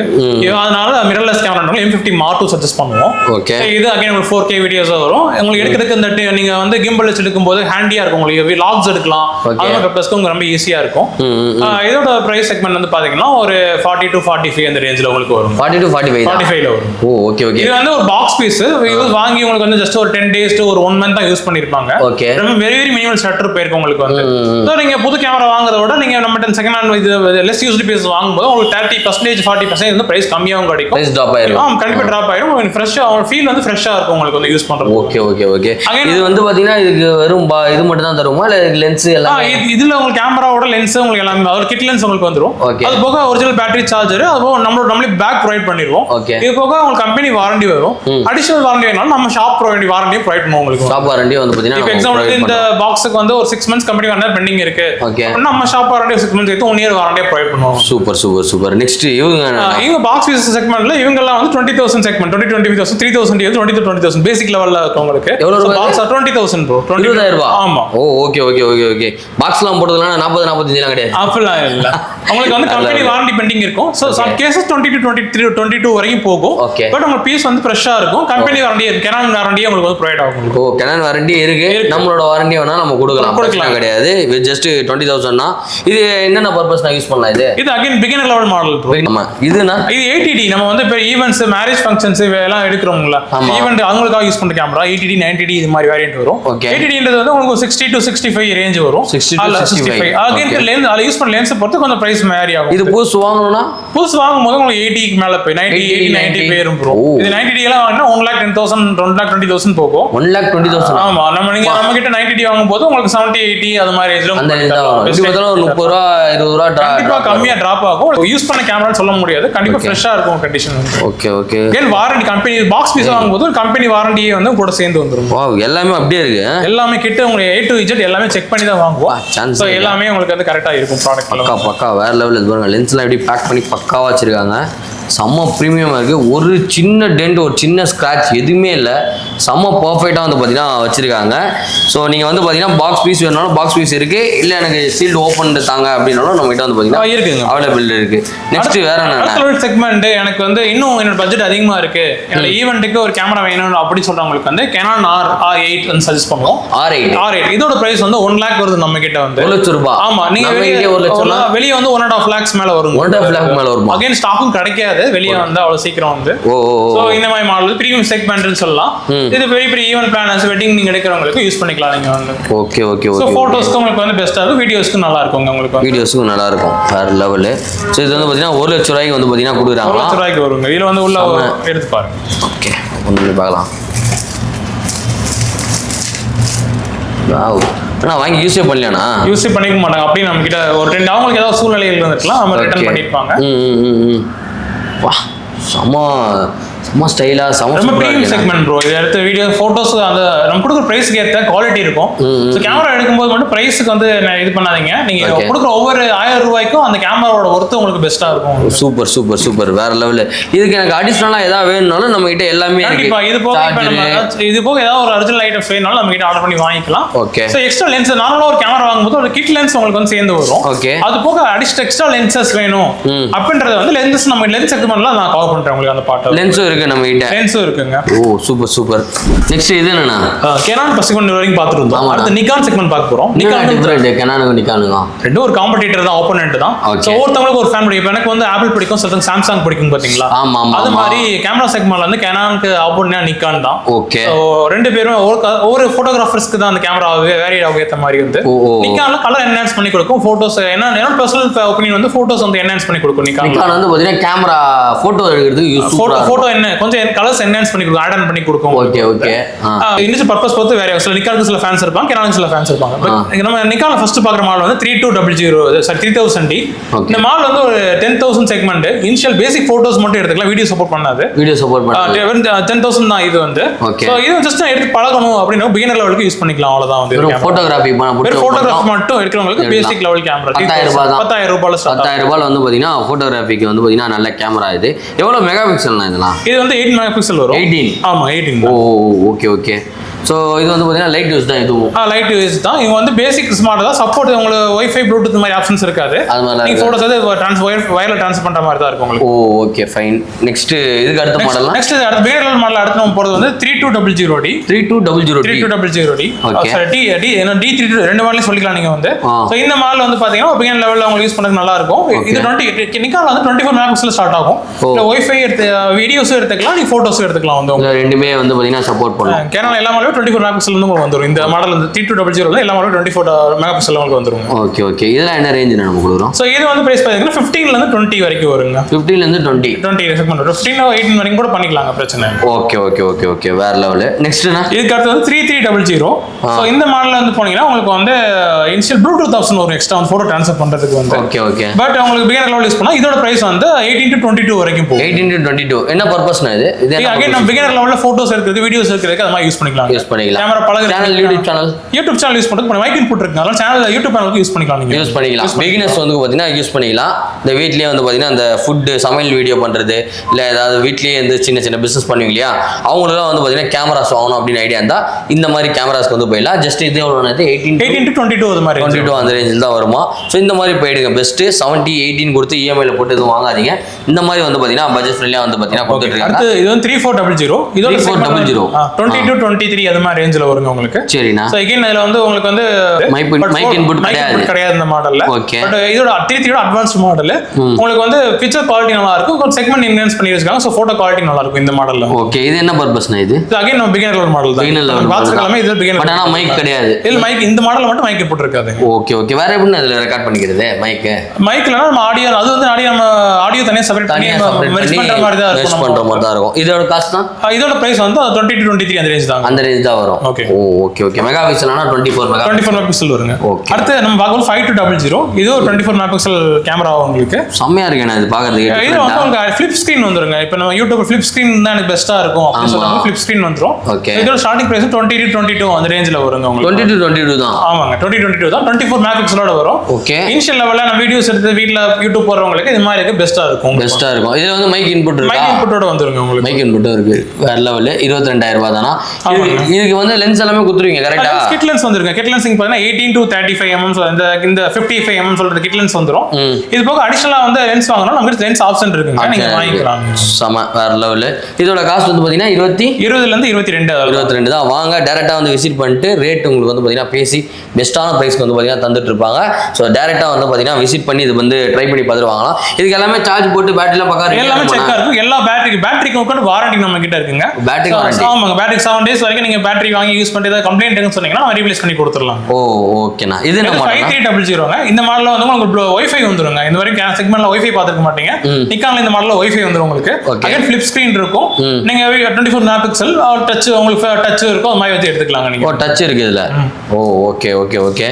அதனால மிரர்லெஸ் கேமரானால M50 Mark II சஜஸ்ட் பண்ணுவோம். ஓகே. இது அகைன் உங்களுக்கு 4K வீடியோஸ் வரும். உங்களுக்கு எடுக்கிறதுக்கு இந்த நீங்க வந்து கிம்பல் வச்சு எடுக்கும்போது ஹேண்டியா இருக்கும். உங்களுக்கு லாக்ஸ் எடுக்கலாம். அதனால பர்பஸ்க்கு உங்களுக்கு ரொம்ப ஈஸியா இருக்கும். இதோட பிரைஸ் செக்மெண்ட் வந்து பாத்தீங்கன்னா ஒரு 40 to 45 அந்த ரேஞ்சில உங்களுக்கு வரும். 40 to 45 ல வரும். ஓகே. இது வந்து ஒரு பாக்ஸ் பீஸ். இது வாங்கி உங்களுக்கு வந்து ஜஸ்ட் ஒரு 10 days to ஒரு 1 month தான் யூஸ் பண்ணிருப்பாங்க. ரொம்ப வெரி மினிமல் ஷட்டர் போயிருக்கு உங்களுக்கு வந்து. சோ நீங்க புது கேமரா வாங்குறத விட நீங்க நம்ம செகண்ட் ஹேண்ட் இது லெஸ் யூஸ்டு பீஸ் வாங்கும்போது உங்களுக்கு 30% 40% வந்து பிரைஸ் கம்மியாவும் கிடைக்கும். பிரைஸ் டிராப் ஆயிரும். கண்டிப்பா டிராப் ஆயிரும். உங்களுக்கு ஃப்ரெஷ்ஷா ஃபீல் வந்து ஃப்ரெஷ்ஷா இருக்கும் உங்களுக்கு வந்து யூஸ் பண்றது. ஓகே. இது வந்து பாத்தீங்கன்னா இதுக்கு வெறும் இது மட்டும் தான் தருமா இல்ல லென்ஸ் எல்லாம்? இதுல உங்களுக்கு கேமராவோட லென்ஸ் உங்களுக்கு எல்லாமே ஒரு கிட் லென்ஸ் உங்களுக்கு வந்துரும். அது போக ஒரிஜினல் பேட்டரி சார்ஜர், அது போக நம்மளே பேக் ப்ரொவைட் பண்ணிடுவோம். இது போக உங்களுக்கு கம்பெனி வாரண்டி வரும். அடிஷனல் வாரண்டி வேணாலும் நம்ம ஷாப் வாரண்டியும் ப்ரொவைட் பண்ணுவோம் உங்களுக்கு. ஷாப் வாரண்டி வந்து பாத்தீங்கன்னா இப்போ எக்ஸாம்பிள் இந்த பாக்ஸ்க்கு வந்து ஒரு 6 months கம்பெனி வாரண்டி பெண்டிங் இருக்கு. நம்ம ஷாப் வாரண்டி 6 months எடுத்து 1 year வாரண்டியா ப்ரொவைட் பண்ணுவோம். சூப்பர். நெக்ஸ்ட் இவங்க பாக்ஸ் பீஸ் செக்மெண்ட்ல இவங்க எல்லாம் வந்து 20000 செக்மெண்ட் 20,000 3000 20,000 பேசிக் லெவல்ல இருக்கவங்களுக்கு எவ்வளவு பாக்ஸ் 20,000 ப்ரோ. 20000 ரூபாய். ஆமா. ஓகே. பாக்ஸ்லாம் போடுறதுலாம் 40 45 எல்லாம் கிடையாது. அப்பலாம் இல்ல. உங்களுக்கு வந்து கம்பெனி வாரண்டி பெண்டிங் இருக்கும். சோ சம் கேसेस 20 to 23 22 வரைக்கும் போகும். பட் உங்க பீஸ் வந்து ஃப்ரெஷ்ஷா இருக்கும். கம்பெனி வாரண்டி Canon வாரண்டி உங்களுக்கு வந்து ப்ரொவைட் ஆகும். Canon வாரண்டி இருக்கு. நம்மளோட வாரண்டி வேணா நம்ம கொடுக்கலாம் கிடையாது. ஜஸ்ட் 20,000 னா இது என்னென்ன பர்பஸ் நான் யூஸ் பண்ணலாம்? இது again beginner level model bro. ஆமா. இதுனா இது 80D நம்ம வந்து இப்ப ஈவென்ட்ஸ் மேரேஜ் ஃபங்க்ஷன்ஸ் எல்லாம் எடுக்கிறோம்ல. ஈவென்ட் அவங்களுக்காக யூஸ் பண்ற கேமரா 80D 90D இது மாதிரி வேரியன்ட் வரும். 80Dன்றது வந்து உங்களுக்கு 60 to 65 ரேஞ்ச் வரும். 60 to 65. அகைன் லென்ஸ் அத யூஸ் பண்ண லென்ஸ் பொறுத்து கொஞ்சம் பிரைஸ் வேரி ஆகும். இது புதுசு வாங்கணும்னா வாங்கும்போது உங்களுக்கு 80 க்கு மேல போய் 90 பேரும் ப்ரோ. இது 90D எல்லாம் வாங்கினா 1,10,000 2,20,000 போகும். 1,20,000. ஆமா. நம்ம கிட்ட 90D வாங்கும்போது உங்களுக்கு 70 80 அது மாதிரி ரேஞ்சில அந்த இது வந்து ஒரு 30 ரூபாய் 20 ரூபாய் கண்டிப்பா கம்மியா டிராப் ஆகும். யூஸ் பண்ண கேமரா சொல்ல முடியாது. கண்டிப்பா ஃப்ரெஷ்ஷா இருக்கும் கண்டிஷன். ஓகே. தென் வாரண்டி கம்பெனி பாக்ஸ் பீஸ் வாங்கும்போது கம்பெனி வாரண்டியே வந்து கூட சேர்ந்து வந்துரும். வாவ், எல்லாமே அப்படியே இருக்கு. எல்லாமே கிட்ட உங்களுக்கு A to Z எல்லாமே செக் பண்ணி தான் வாங்குவோம். சோ எல்லாமே உங்களுக்கு வந்து கரெக்ட்டா இருக்கும் ப்ராடக்ட். பக்கா வேற லெவல். இது பாருங்க லென்ஸ்லாம் எப்படி பேக் பண்ணி பக்காவா வச்சிருக்காங்க. செம்ம ப்ரீமியமாக இருக்குது. ஒரு சின்ன டென்ட் ஒரு சின்ன ஸ்க்ராட்ச் எதுவுமே இல்லை. செம்ம பர்ஃபெக்டாக வந்து பார்த்தீங்கன்னா வச்சுருக்காங்க. ஸோ நீங்கள் வந்து பார்த்தீங்கன்னா பாக்ஸ் பீஸ் வேணாலும் பாக்ஸ் பீஸ் இருக்குது. இல்லை எனக்கு சீல்டு ஓப்பன் தாங்க அப்படின்னாலும் நம்மகிட்ட வந்து பார்த்தீங்கன்னா இருக்குங்க, அவைலபிள் இருக்குது. நெக்ஸ்ட் வேறு என்ன செக்மெண்ட் எனக்கு வந்து இன்னும் என்னோட பட்ஜெட் அதிகமாக இருக்குது, என்னோட ஈவெண்ட்டுக்கு ஒரு கேமரா வேணும் அப்படின்னு சொல்கிறவங்களுக்கு வந்து Canon R8 வந்து சஜஸ்ட் பண்ணுவோம். R8 இதோட ப்ரைஸ் வந்து 1 lakh வருது நம்ம கிட்ட வந்து. 1 லட்சம் ரூபாய். ஆமாம், நீங்கள் வெளியே வந்து 1.5 lakhs மேலே வரும். 1.5 lakh மேலே வரும். அகைன் ஸ்டாக்கும் கிடைக்காது வெளியே வந்து அவ்வளவு சீக்கிரம் வந்து. சோ இந்த மாதிரி மாடல் பிரீமியம் செக்மெண்ட்னு சொல்லலாம். இது பெரிய பெரிய ஈவென்ட் பிளானர்ஸ் வெட்டிங் நீங்க எடுக்கிறவங்களுக்கு யூஸ் பண்ணிக்கலாம் நீங்க வந்து. ஓகே. சோ போட்டோஸ்க்கு உங்களுக்கு வந்து பெஸ்டா இருக்கும், வீடியோஸ்க்கு நல்லா இருக்கும். உங்களுக்கு வீடியோஸ்க்கு நல்லா இருக்கும் வேற லெவல். சோ இது வந்து பாத்தீங்கன்னா 1 லட்சம் ரூபாய்க்கு வந்து பாத்தீங்கன்னா கொடுக்குறாங்க. 1 லட்சம் ரூபாய்க்கு வருங்க. இதுல வந்து உள்ள எடுத்து பாருங்க. ஓகே, ஒன்னு பார்க்கலாம். வாவ். ஆனா வாங்கி யூஸே பண்ணலையாண்ணா? யூஸே பண்ணிக்க மாட்டாங்க. அப்படி நம்ம கிட்ட ஒரு 2 அவங்களுக்கு ஏதாவது சூழ்நிலைகள் வந்துருக்கலாம், நம்ம ரிட்டர்ன் பண்ணிருப்பாங்க. வா செம்ம ஸ்டைலா ரொம்ப ப்ரீமியம் செக்மெண்ட் ப்ரோ. இது எடுத்த வீடியோ போட்டோஸ் அந்த நம்ம கொடுக்குற பிரைஸ்க்கு ஏற்ற குவாலிட்டி இருக்கும். ஸோ கேமரா எடுக்கும்போது மட்டும் பிரைஸுக்கு வந்து இது பண்ணாதீங்க. நீங்க கொடுக்குற ஒவ்வொரு 1000 ரூபாய்க்கும் அந்த கேமராவோட ஒர்த்து உங்களுக்கு பெஸ்ட்டா இருக்கும். சூப்பர் சூப்பர் சூப்பர், வேற லெவல். இதுக்கு எனக்கு அடிஷனலா ஏதாவது வேணும்னாலும் நம்ம கிட்ட எல்லாமே கண்டிப்பா இது போக ஏதாவது ஒரு ஒரிஜினல் ஐட்டம்ஸ் வேணும்னாலும் நம்ம கிட்ட ஆர்டர் பண்ணி வாங்கிக்கலாம். ஓகே. ஸோ எக்ஸ்ட்ரா லென்ஸ் நார்மலா ஒரு கேமரா வாங்கும்போது ஒரு கிட் லென்ஸ் உங்களுக்கு வந்து சேர்ந்து வரும். ஓகே. அது போக அடிஷனல் எக்ஸ்ட்ரா லென்சஸ் வேணும் அப்படின்றது வந்து லென்சஸ் நம்ம லென்ஸ் செக்மெண்ட்ல நான் கவர் பண்றேன் உங்களுக்கு. அந்த பாட்டு லென்ஸும் இருக்கு நம்ம கிட்ட. லென்ஸும் இருக்குங்க. ஓ சூப்பர் சூப்பர். நெக்ஸ்ட் இது என்னன்னா கேனான் செக்மெண்ட் வரைக்கும் பார்த்துட்டு இருந்தோம். அடுத்து நிக்கான் செக்மெண்ட் பார்க்க போறோம். Nikon different. கேனானுக்கு நிக்கானுங்க ரெண்டும் ஒரு காம்படிட்டர் தான், ஆப்போனன்ட் தான். சோ ஒவ்வொருத்தவங்களுக்கு ஒரு ஃபேன் பிடிக்கும். எனக்கு வந்து ஆப்பிள் பிடிக்கும், சிலருக்கு சாம்சங் பிடிக்கும் பாத்தீங்களா? ஆமா ஆமா. அது மாதிரி கேமரா செக்மெண்ட்ல வந்து கேனானுக்கு ஆப்போனன்ட் நிக்கான் தான். ஓகே. சோ ரெண்டு பேரும் ஒவ்வொரு போட்டோகிராஃபர்ஸ்க்கு தான் அந்த கேமரா வேரி ஆக ஏத்த மாதிரி வந்து நிக்கான்ல கலர் என்ஹான்ஸ் பண்ணி கொடுக்கும். போட்டோஸ் என்னோட பர்சனல் ஒபினியன் வந்து போட்டோஸ் வந்து என்ஹான்ஸ் பண்ணி கொடுக்கும். நிக்கான் வந்து பாத்தீங்கன்னா கேமரா போட்டோ எடுக்கிறதுக்கு யூஸ்ஃபுல்லா போட்டோ என்ன கொஞ்சம் கலர்ஸ் என்ஹான்ஸ் பண்ணி கொடுக்கும், ஆட் ஆன் பண்ணி கொடுக்கும். Okay okay. இன்னிச்சு பர்பஸ் பொறுத்து வேற சில நிக்கானுக்கு சில ஃபேன்ஸ் இருப்பாங்க, கேனானுக்கு சில ஃபேன்ஸ் இருப்பாங்க. நம்ம நிக்கான்ல ஃபர்ஸ்ட் பாக்குற மாடல் வந்து 3000D. இந்த மாடல் வந்து ஒரு 10,000 செக்மெண்ட். இனிஷியல் பேசிக் போட்டோஸ் மட்டும் எடுத்துக்கலாம், வீடியோ சப்போர்ட் பண்ணாது. 10,000 தான் இது வந்து. சோ இது ஜஸ்ட் எடுத்து பழகணும் அப்படினா பிகினர் லெவலுக்கு யூஸ் பண்ணிக்கலாம், அவ்வளவுதான் வந்து. போட்டோகிராஃபி மட்டும் எடுக்கிறவங்களுக்கு பேசிக் லெவல் கேமரா 10,000 ரூபாயில 10,000 ரூபாயில வந்து பாத்தீங்கன்னா போட்டோகிராஃபிக்கு வந்து பாத்தீங்கன்னா நல்ல கேமரா. இது எவ்வளவு மெகா பிக்சல்னா இதெல்லாம்? இது வந்து 8 மெகா பிக்சல் வரும். 18. ஆமா 18. ஓ ஓகே ஓகே. ஸோ இது வந்து பார்த்தீங்கன்னா லைட் யூஸ் தான். இதுவும் லைட் யூஸ் தான். இவங்க வந்து பேசிக் ஸ்மார்ட் தான். சப்போர்ட் உங்களுக்கு வைஃபை ப்ளூடூத் மாதிரி ஆப்ஷன்ஸ் இருக்காது. அது மாதிரி நீங்க ஃபோட்டோஸ் வயர்ல ட்ரான்ஸ்ஃபர் பண்ற மாதிரி தான் இருக்கும் உங்களுக்கு. ஓ ஓகே ஃபைன். நெக்ஸ்ட் இதுக்கு அடுத்த மாடல் நெக்ஸ்ட் அடுத்த வேற லெவல் மாடல் அடுத்து நம்ம போறது வந்து 3200D. 3200D. ஓகே. D32 ரெண்டு மாடலையும் சொல்லிக்கலாம் நீங்க வந்து. சோ இந்த மாடல் வந்து பாத்தீங்கன்னா பிகினர் லெவல்ல உங்களுக்கு யூஸ் பண்ணது நல்லா இருக்கும். இது 20 நிக்கான்ல வந்து 24 மெகாபிக்சல் ஸ்டார்ட் ஆகும். இல்ல வைஃபை எடுத்து வீடியோஸ் எடுத்துக்கலாம், நீ போட்டோஸ் எடுத்துக்கலாம் வந்து. ரெண்டுமே வந்து பாத்தீங்கன்னா சப்போர்ட் பண்ணும். கேனான் எல்லா மாடலும் 24 மெகாபிக்சல் வந்து உங்களுக்கு வந்துரும். இந்த மாடல் வந்து 3200 எல்லா மாடலும் 24 மெகாபிக்சல் உங்களுக்கு வந்துரும். Okay okay. இதெல்லாம் என்ன ரேஞ்ச் நம்ம கொடுக்குறோம்? சோ இது வந்து பிரைஸ் பாத்தீங்கன்னா 15 ல இருந்து 20 வரைக்கும் வருங்க. 15 ல இருந்து 20 செக்மெண்ட் 15 18 வரைக்கும் கூட பண்ணிக்கலாங்க, பிரச்சனை இல்ல. Okay okay okay okay. வேற லெவல். நெக்ஸ்ட் என்ன? இதுக்கு அடுத்து வந்து 3300. சோ இந்த மாடல்ல வந்து போனீங்கன்னா உங்களுக்கு வந்து இனிஷியல் ப்ளூடூத் ஆப்ஷன் ஒரு எக்ஸ்ட்ரா வந்து போட்டோ ட்ரான்ஸ்ஃபர் பண்றதுக்கு வந்து. Okay okay. பட் உங்களுக்கு பிகினர் லெவல் யூஸ் பண்ணா இதோட பிரைஸ் வந்து 18 to 22 வரைக்கும் போகும். 18 to 22 என்ன பர்பஸ்னா இது? இது அகைன் நம்ம பிகினர் லெவல்ல போட்டோஸ் எடுக்கிறது, வீடியோஸ் எடுக்கிறது அது மாதிரி யூஸ் பண்ணிக்கலாம். கேமரா பழகுற சேனல் யூடியூப் சேனல் யூஸ் பண்றது மைக் இன்புட் இருக்குனால சேனல்ல யூடியூப் சேனலுக்கு யூஸ் பண்ணிக்கலாம். நீங்க யூஸ் பண்ணிக்கலாம். பிகினர்ஸ் வந்து பாத்தீங்கன்னா யூஸ் பண்ணிக்கலாம். இந்த வீட்லயே வந்து பாத்தீங்கன்னா அந்த ஃபுட் சமையல் வீடியோ பண்றது இல்ல ஏதாவது வீட்லயே வந்து சின்ன சின்ன பிசினஸ் பண்ணுவீங்க இல்லையா, அவங்களும் வந்து பாத்தீங்கன்னா கேமராஸ் வாங்கணும் அப்படின்னு ஐடியா இருந்தா இந்த மாதிரி கேமராஸ்க்கு வந்து போயிடலாம். ஜஸ்ட் இது எவ்வளவு? 18 to 22 அது மாதிரி 22 அந்த ரேஞ்சில் தான் வருமா. ஸோ இந்த மாதிரி போயிடுங்க பெஸ்ட். 70 18 கொடுத்து இஎம்ஐல போட்டு எதுவும் வாங்காதீங்க. இந்த மாதிரி வந்து பாத்தீங்கன்னா பட்ஜெட் ஃப்ரெண்ட்லியா வந்து பாத்தீங்கன்னா கொடுத்துட்டு இருக்காங்க. இது வந்து 3400. இதோட 3400 20 to 23 அது மாதிரி ரேஞ்சில வருங்க உங்களுக்கு. சரிண்ணா. சோ அகைன் இதுல வந்து உங்களுக்கு வந்து மைக் இன்புட் கிடையாது இந்த மாடல்ல. ஓகே. பட் இதோட 33 அட்வான்ஸ்ட் மாடல். உங்களுக்கு வந்து பிக்சர் குவாலிட்டி நல்லா இருக்கும். கொஞ்சம் செக்மெண்ட் என்ஹான்ஸ் பண்ணி வச்சிருக்காங்க. சோ போட்டோ குவாலிட்டி நல்லா இருக்கும் இந்த மாடல்ல. ஓகே. இது என்ன பர்பஸ்னா? இது அகைன் நம்ம பிகினர் லெவல் மாடல் தான். பிகினர் லெவல் வாட்ஸ்அப்ல இது பிகினர். பட் ஆனா மைக் கிடையாது. இல்ல மைக் இந்த மாடல்ல மட்டும் மைக் போட்டு இருக்காது. Okay okay. வேற எப்படி அதுல ரெக்கார்ட் பண்ணிக்கிறது மைக்ல நம்ம ஆடியோ அது வந்து நம்ம ஆடியோ தனியா செப்பரேட் பண்ணி மெர்ஜ் பண்ற மாதிரி தான் இருக்கும். இதோட காஸ்ட் தான். இதோட பிரைஸ் வந்து 20 to 23 அந்த ரேஞ்ச் தான். அந்த ரேஞ்ச் தான் வரும். Okay okay okay. மெகா பிக்சல்னா 24 மெகாபிக்சல் வருங்க. அடுத்து நம்ம பார்க்கும்போது 5200. இது ஒரு 24 மெகாபிக்சல் கேமரா உங்களுக்கு செம்மையா இருக்கு. இது பாக்குறதுக்கு இது வந்து உங்களுக்கு ஃபிளிப் ஸ்கிரீன் வந்துருங்க. இப்போ நம்ம யூடியூப் ஃபிளிப் ஸ்கிரீன் தான் எனக்கு பெஸ்டா இருக்கும் அப்படி சொல்றாங்க. ஃபிளிப் ஸ்கிரீன் வந்துரும். ஓகே. இதோட ஸ்டார்டிங் பிரைஸ் 20 to 22 அந்த ரேஞ்சில வருங்க உங்களுக்கு. 20 to 22 தான். ஆமாங்க 2022 தான். 24 மெகாபிக்சலோட வரும். ஓகே. இனிஷியல் லெவல்ல நம்ம வீடியோஸ் எடுத்து வீட்ல யூடியூப் போறவங்களுக்கு இது மாதிரி இருக்கு பெஸ்டா இருக்கும். இதுல வந்து மைக் இன்புட் இருக்கு. மைக் இன்புட்டோட வந்துருங்க உங்களுக்கு. மைக் இன்புட் இருக்கு. வேற லெவல். 22000 ரூபாய் தானா? இதுக்கு வந்து லென்ஸ் எல்லாமே குத்துறீங்க கரெக்ட்டா? கிட் லென்ஸ் வந்துருங்க. கிட் லென்ஸ் பாத்தீங்கன்னா 18 to 35 mm இந்த 55 mm சொல்ற கிட் லென்ஸ் வந்துரும். இது போக அடிஷனலா வந்து லென்ஸ் வாங்கணும் நமக்கு லென்ஸ் ஆப்ஷன் இருக்குங்க. நீங்க வாங்கிக்கலாம். சம வேற லெவல். இதோட காஸ்ட் வந்து பாத்தீங்கன்னா 20 ல இருந்து 22 தான். வாங்க டைரக்டா வந்து விசிட் பண்ணிட்டு ரேட் உங்களுக்கு வந்து பாத்தீங்கன்னா பேசி பெஸ்டான பிரைஸ்க்கு வந்து பாத்தீங்கன்னா தந்துட்டு இருப்பாங்க. சோ டைரக்டா வந்து பாத்தீங்கன்னா விசிட் பண்ணி இது வந்து ட்ரை பண்ணி பார்த்துட்டு வாங்கலாம். இதுக்கு எல்லாமே சார்ஜ் போட்டு பேட்டரிலாம் பக்கா எல்லாமே செக் இருக்கும். எல்லா பேட்டரிக்கு கூட வாரண்டி நம்ம கிட்ட இருக்குங்க. Battery warranty. ஆமாங்க பேட்டரி 7 days வரைக்கும் நீங்க நீங்க பேட்டரி வாங்கி யூஸ் பண்ணிட்டு ஏதாவது கம்ப்ளைண்ட் சொன்னீங்கன்னா ரீப்ளேஸ் பண்ணி கொடுத்துடலாம். ஓ ஓகேண்ணா. இது 5300 இந்த மாடல்ல வந்து உங்களுக்கு வைஃபை வந்துருங்க. இந்த வரைக்கும் செக்மெண்ட்ல வைஃபை பார்த்துக்க மாட்டீங்க. நிக்கான்ல இந்த மாடல்ல வைஃபை வந்துரும் உங்களுக்கு. அகைன் ஃபிளிப் ஸ்கிரீன் இருக்கும். நீங்க 24 மெகாபிக்சல் டச் உங்களுக்கு டச் இருக்கும். அது மாதிரி வச்சு எடுத்துக்கலாங்க நீங்க. ஓ டச் இருக்கு இதுல. ஓ ஓகே ஓகே ஓகே.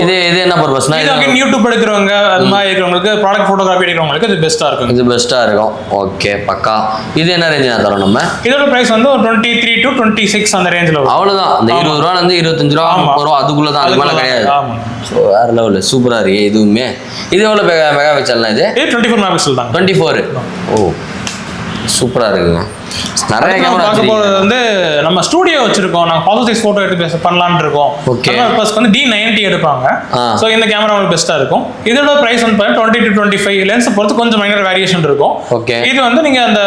இது என்ன பர்பஸ்னா இது அகைன் யூடியூப் எடுக்கிறவங்க அது மாதிரி இருக்கிறவங்களுக்கு ப்ராடக்ட் போட்டோகிராஃபி எடுக்கிறவங்களுக்கு இது பெஸ்டா இருக்கும். இது பெஸ்டா இருக்கும். ஓகே பக்கா. இது என்ன ரேஞ்சில தரோம் நம்ம? இதோட பிரைஸ் வந்து 23 to 26 அந்த ரேஞ்சில வரும். அவ்வளவுதான். அந்த 20 ரூபாயில இருந்து 25 ரூபா 30 ரூபா அதுக்குள்ள தான். அது மேல கிடையாது. ஆமா. சோ வேற லெவல் சூப்பரா இருக்கு இதுவுமே. இது எவ்வளவு மெகா பிக்சல்னா இது? 24 மெகா பிக்சல் தான். 24. ஓ சூப்பரா இருக்குங்க. நிறைய கேமரா பார்க்க போறது வந்து நம்ம ஸ்டுடியோ வச்சிருக்கோம். நாங்க பாசிட்டிவ் சைஸ் போட்டோ எடுத்து பண்ணலாம்னு இருக்கோம். ஓகே. பர்பஸ் வந்து D90 எடுப்பாங்க. சோ இந்த கேமரா உங்களுக்கு பெஸ்டா இருக்கும். இதோட பிரைஸ் வந்து 20 to 25 லென்ஸ் பொறுத்து கொஞ்சம் மைனர் வேரியேஷன் இருக்கும். ஓகே. இது வந்து நீங்க அந்த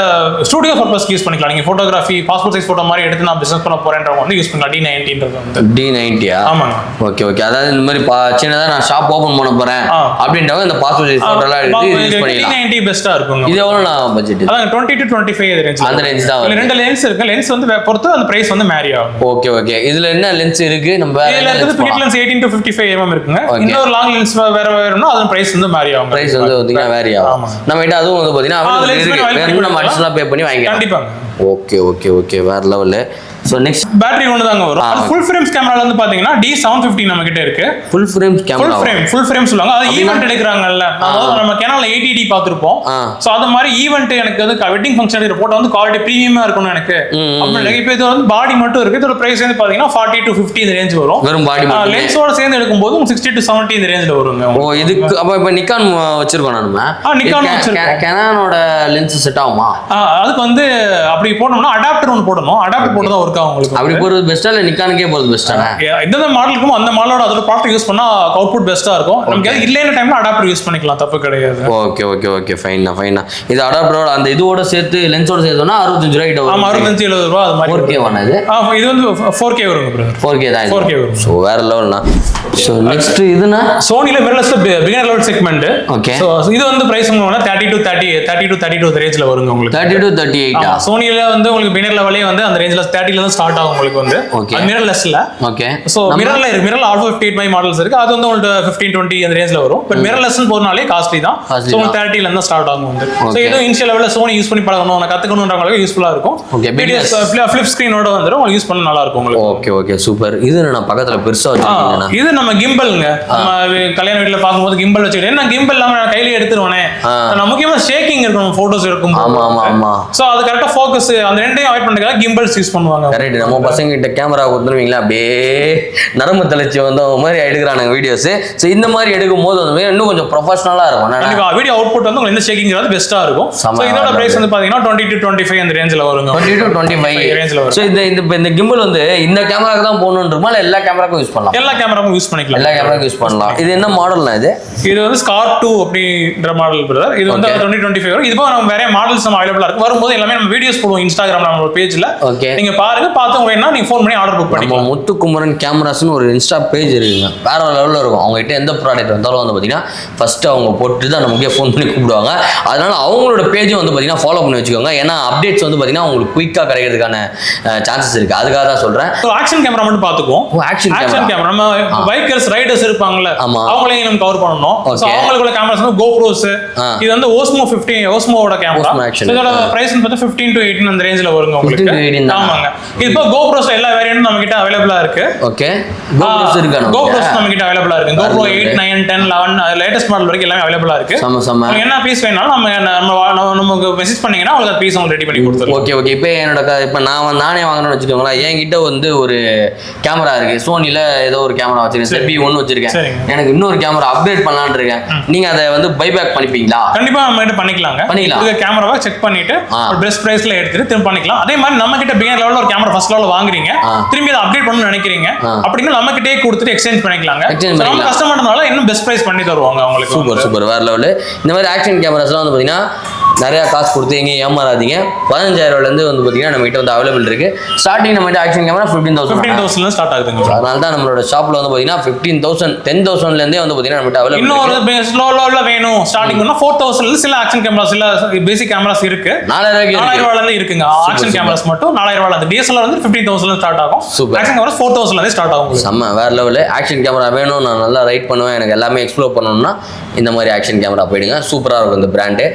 ஸ்டுடியோ பர்பஸ்க்கு யூஸ் பண்ணிக்கலாம். நீங்க போட்டோகிராஃபி பாஸ்போர்ட் சைஸ் போட்டோ மாதிரி எடுத்து நான் பிசினஸ் பண்ண போறேன்றவங்க வந்து யூஸ் பண்ணலாம். D90ன்றது வந்து D90 ஆமாங்க. Okay okay. அதாவது இந்த மாதிரி சின்னதா நான் ஷாப் ஓபன் பண்ண போறேன் அப்படின்றவங்க இந்த பாஸ்போர்ட் சைஸ் போட்டோ எல்லாம் எடுத்து யூஸ் பண்ணிக்கலாம். D90 பெஸ்டா இருக்கும். இது எவ்வளவு நான் பட்ஜெட்? அதான் 20 to 25 ரேஞ்ச். அந்த ரேஞ்ச் தான். ரெண்டு லென்ஸ் இருக்கு. லென்ஸ் வந்து பொறுத்து அந்த பிரைஸ் வந்து மேரி ஆகும். Okay okay. இதுல என்ன லென்ஸ் இருக்கு? நம்ம இதுல இருக்குது பிட் லென்ஸ் 18 to 55 mm இருக்குங்க. இன்னொரு லாங் லென்ஸ் வேற வேறனா அது பிரைஸ் வந்து மேரி ஆகும். பிரைஸ் வந்து பாத்தீங்கன்னா வேரி ஆகும். நம்ம கிட்ட அதுவும் வந்து பாத்தீங்கன்னா நம்ம அடிஷனலா பே பண்ணி வாங்கிக்கலாம். கண்டிப்பா. Okay okay okay. வேற லெவல். சோ நெக்ஸ்ட் பேட்டரி ஒன்னு தாங்க வரும். அது ஃபுல் ஃப்ரேம்ஸ் கேமரால வந்து பாத்தீங்கன்னா D750 நம்ம கிட்ட இருக்கு. Full frame camera. Full frame சொல்லுவாங்க. அது ஈவென்ட் எடுக்கறாங்கல்ல. நம்ம கேனல்ல 80D பாத்துறோம். சோ அது மாதிரி ஈவென்ட் எனக்கு வந்து வெட்டிங் ஃபங்க்ஷன் எடுக்கிற போட்டோ வந்து குவாலிட்டி பிரீமியமா இருக்கணும் எனக்கு. அப்படி இப்போ இது வந்து பாடி மட்டும் இருக்கு. இதோட பிரைஸ் வந்து பாத்தீங்கன்னா 40 to 50 இந்த ரேஞ்ச் வரும். வெறும் பாடி மட்டும். லென்ஸோட சேர்ந்து எடுக்கும்போது 60 to 70 இந்த ரேஞ்ச்ல வருங்க. ஓ இதுக்கு அப்ப இப்ப நிக்கான் வச்சிருக்கோம் நம்ம. நிக்கான் வச்சிருக்கோம். கேனானோட லென்ஸ் செட் ஆகுமா? அதுக்கு வந்து அப்படி போடணும்னா அடாப்டர் ஒன்னு போடணும். அடாப்டர் போட்டு தான் ஒர்க் ஆகும் உங்களுக்கு. அப்படி போறது பெஸ்டா இல்ல நிக்கானுக்கே போறது பெஸ்டானா? எந்த மாடலுக்கும் அந்த மாடலோட அதோட ப்ராடக்ட் யூஸ் பண்ணா அவுட்புட் பெஸ்டா இருக்கும். நமக்கு இல்லைன டைம்ல அடாப்டர் யூஸ் பண்ணிக்கலாம். தப்பு கிடையாது. Okay okay okay. ஃபைனா ஃபைனா. இது அடாப்டரோட அந்த இதோட சேர்த்து லென்ஸோட சேர்த்தோம்னா 65 ரூபாய் வரும். ஆமா 65-70 ரூபாய் அது மாதிரி. 4K வானா இது? இது வந்து 4K வருங்க பிரதர். 4K தான். 4K வரும். சோ வேற லெவல்னா. சோ நெக்ஸ்ட் இதுனா சோனில mirrorless beginner level segment. Okay. So இது வந்து பிரைஸ் உங்களுக்கு 30 to 32 ரேஞ்ச்ல வருங்க உங்களுக்கு. 30 to 38. சோனில வந்து உங்களுக்கு பிகினர் லெவலே வந்து அந்த ரேஞ்ச்ல 30ல இருந்து ஸ்டார்ட் ஆகும் உங்களுக்கு வந்து. அது மிரர்லெஸ்ல. ஓகே. சோ மிரர்ல இருக்கு. மிரர்ல ஆல்ஃபா 58 மாதிரி மாடல்ஸ் இருக்கு. அது வந்து உங்களுக்கு 15-20 அந்த ரேஞ்ச்ல வரும். பட் மிரர்லெஸ் போறனாலே காஸ்ட்லி தான். சோ 30ல இருந்து ஸ்டார்ட் ஆகும் வந்து. சோ இது இனிஷியல் லெவல்ல சோனி யூஸ் பண்ணி பழகணும் நான் கத்துக்கணும்ன்றவங்களுக்கு யூஸ்ஃபுல்லா இருக்கும். ஃபிளிப் ஸ்கிரீனோட வந்துரும். உங்களுக்கு யூஸ் பண்ண நல்லா இருக்கும் உங்களுக்கு. Okay okay super. இது நான் பக்கத்துல பெருசா வச்சிருக்கேன். இது நம்ம கிம்பல்ங்க. நம்ம கல்யாண வீட்ல பாக்கும்போது கிம்பல் வச்சிட்டு என்ன கிம்பல் இல்லாம நான் கையில எடுத்துருவானே. நான் முக்கியமா ஷேக்கிங் இருக்கும் போட்டோஸ் இருக்கும். ஆமா ஆமா ஆமா. சோ அது கரெக்ட்டா ஃபோக்கஸ் அந்த ரெண்டையும் அவாய்ட் பண்றதுக்காக கிம்பல்ஸ் யூஸ் பண்ணுவாங்க. கரெக்ட். நம்ம பசங்க கிட்ட கேமரா கொடுத்துருவீங்களா அப்படியே நரம்பு தளர்ச்சி வந்த மாதிரி எடுக்கிறானுங்க வீடியோஸ். ஸோ இந்த மாதிரி எடுக்கும் போது வந்து இன்னும் கொஞ்சம் ப்ரொஃபஷனலா இருக்கும். கண்டிப்பா வீடியோ அவுட்புட் வந்து உங்களுக்கு எந்த ஷேக்கிங் இல்லாத பெஸ்டா இருக்கும். ஸோ இதோட பிரைஸ் வந்து பாத்தீங்கன்னா 20 to 25 அந்த ரேஞ்சில் வருங்க. 20 to 25 ரேஞ்சில் வரும். ஸோ இந்த கிம்பிள் வந்து இந்த கேமராக்கு தான் போகணுன்றமா இல்லை எல்லா கேமராக்கும் யூஸ் பண்ணலாம்? எல்லா கேமராக்கும் யூஸ் பண்ணிக்கலாம். எல்லா கேமராக்கும் யூஸ் பண்ணலாம். இது என்ன மாடல்னா இது? இது வந்து ஸ்கார் 2 அப்படின்ற மாடல் பிரதர். இது வந்து 2025 வரும். இதுவும் நம்ம வேற மாடல்ஸ் நம்ம அவைலபிளா இருக்கு. வரும்போது எல்லாமே நம்ம வீடியோஸ் போடுவோம் இன்ஸ்டாகிராம்ல நம்ம பேஜ்ல. நீங்க பாருங்க. பார்த்து வேணா நீங்க ஃபோன் பண்ணி ஆர்டர் புக் பண்ணிக்கலாம். நம்ம முத்துக்குமரன் கேமராஸ்னு ஒரு இன்ஸ்டா பேஜ் இருக்குங்க. வேற லெவலில் இருக்கும். அவங்க கிட்ட எந்த ப்ராடக்ட் வந்தாலும் வந்து பார்த்தீங்கன்னா ஃபர்ஸ்ட் அவங்க போட்டு தான் நமக்கு ஃபோன் பண்ணி கூப்பிடுவாங்க. அதனால அவங்களோட பேஜும் வந்து பார்த்தீங்கன்னா ஃபாலோ பண்ணி வச்சுக்கோங்க. ஏன்னா அப்டேட்ஸ் வந்து பார்த்தீங்கன்னா உங்களுக்கு குயிக்காக கிடைக்கிறதுக்கான சான்சஸ் இருக்கு. அதுக்காக தான் சொல்றேன். ஆக்ஷன் கேமரா மட்டும் பார்த்துக்குவோம். ஆக்ஷன் கேமரா நம்ம பைக்கர்ஸ் ரைடர்ஸ் இருப்பாங்கல்ல அவங்களையும் நம்ம கவர் பண்ணணும். அவங்களுக்குள்ள கேமராஸ் வந்து GoPros. இது வந்து Osmo 50 Osmoவோட கேமரா. இதோட பிரைஸ் வந்து 15 to 18 அந்த ரேஞ்சில வருங்க உங்களுக்கு. ஆமாங்க. இப்போ GoPros எல்லா வேரியன்ட்டும் நம்ம கிட்ட அவைலபிளா இருக்கு. ஓகே. GoPros இருக்கா? GoPros நம்ம கிட்ட அவைலபிளா இருக்கு. GoPro 8, 9, 10, 11 லேட்டஸ்ட் மாடல் வரைக்கும் எல்லாமே அவைலபிளா இருக்கு. சம என்ன பீஸ் வேணாலும் நமக்கு மெசேஜ் பண்ணீங்கன்னா உங்களுக்கு பீஸ் உங்களுக்கு ரெடி பண்ணி கொடுத்துருவோம். Okay okay. இப்போ இப்போ நானே வாங்கணும்னு வச்சுக்கோங்களேன். என்கிட்ட வந்து ஒரு கேமரா இருக்கு. சோனில ஏதோ ஒரு கேமரா வச்சிருக்கேன். ZV-1 வச்சிருக்கேன். எனக்கு இன்னொரு கேமரா அப்கிரேட் பண்ணலாம்னு இருக்கேன். நீங்க அதை வந்து பைபேக் பண்ணிப்பீங்களா? கண்டிப்பா நம்ம கிட்ட பண்ணிக்கலாம். இந்த கேமராவை செக் பண்ணிட்டு பெஸ்ட் பிரைஸ்ல எடுத்துட்டு திரும்ப பண்ணிக்கலாம். அதே மாதிரி நம்ம கிட்ட பிகினர் லெவல்ல ஒரு கேமரா ஃபர்ஸ்ட் லெவல்ல வாங்குறீங்க. திரும்பி அதை அப்டேட் பண்ணணும்னு நினைக்கிறீங்க அப்படின்னா நம்ம கிட்டே கொடுத்துட்டு எக்ஸ்சேஞ்ச் பண்ணிக்கலாங்க. நம்ம கஸ்டமர்னால இன்னும் பெஸ்ட் பிரைஸ் பண்ணி தருவாங்க உங்களுக்கு. Super super. வேற லெவல். இந்த மாதிரி ஆக்ஷன் கேமராஸ்லாம் வந்து பாத்தீங்கன்னா நிறையா காசு கொடுத்து எங்கேயும் ஏமாறாதீங்க. 15,000 வந்து பார்த்தீங்கன்னா நம்ம கிட்ட வந்து அவைலபிள் இருக்கு. ஸ்டார்டிங் நம்ம ஆக்ஷன் கேமரா 15,000 ஸ்டார்ட் ஆகுதுங்க. அதனால தான் நம்மளோட ஷாப்ல வந்து பார்த்தீங்கன்னா 15,000 10,000 வந்து பார்த்தீங்கன்னா நம்ம அவைலபிள். இன்னொரு வேணும் ஸ்டார்டிங் 4,000 சில ஆக்ஷன் கேமராஸ் இல்ல பேசிக் கேமராஸ் இருக்கு. 4,000 இருக்குங்க. ஆக்ஷன் கேமராஸ் மட்டும் 4,000 அந்த DSLR வந்து 15,000 ஸ்டார்ட் ஆகும். ஆக்ஷன் கேமராஸ் 4,000 ஸ்டார்ட் ஆகும். செம்ம வேற லெவல். ஆக்ஷன் கேமரா வேணும், நான் நல்லா ரைட் பண்ணுவேன், எனக்கு எல்லாமே எக்ஸ்ப்ளோர் பண்ணணும்னா இந்த மாதிரி ஆக்ஷன் கேமரா போயிடுங்க. சூப்பராக இருக்கும் இந்த பிராண்டு.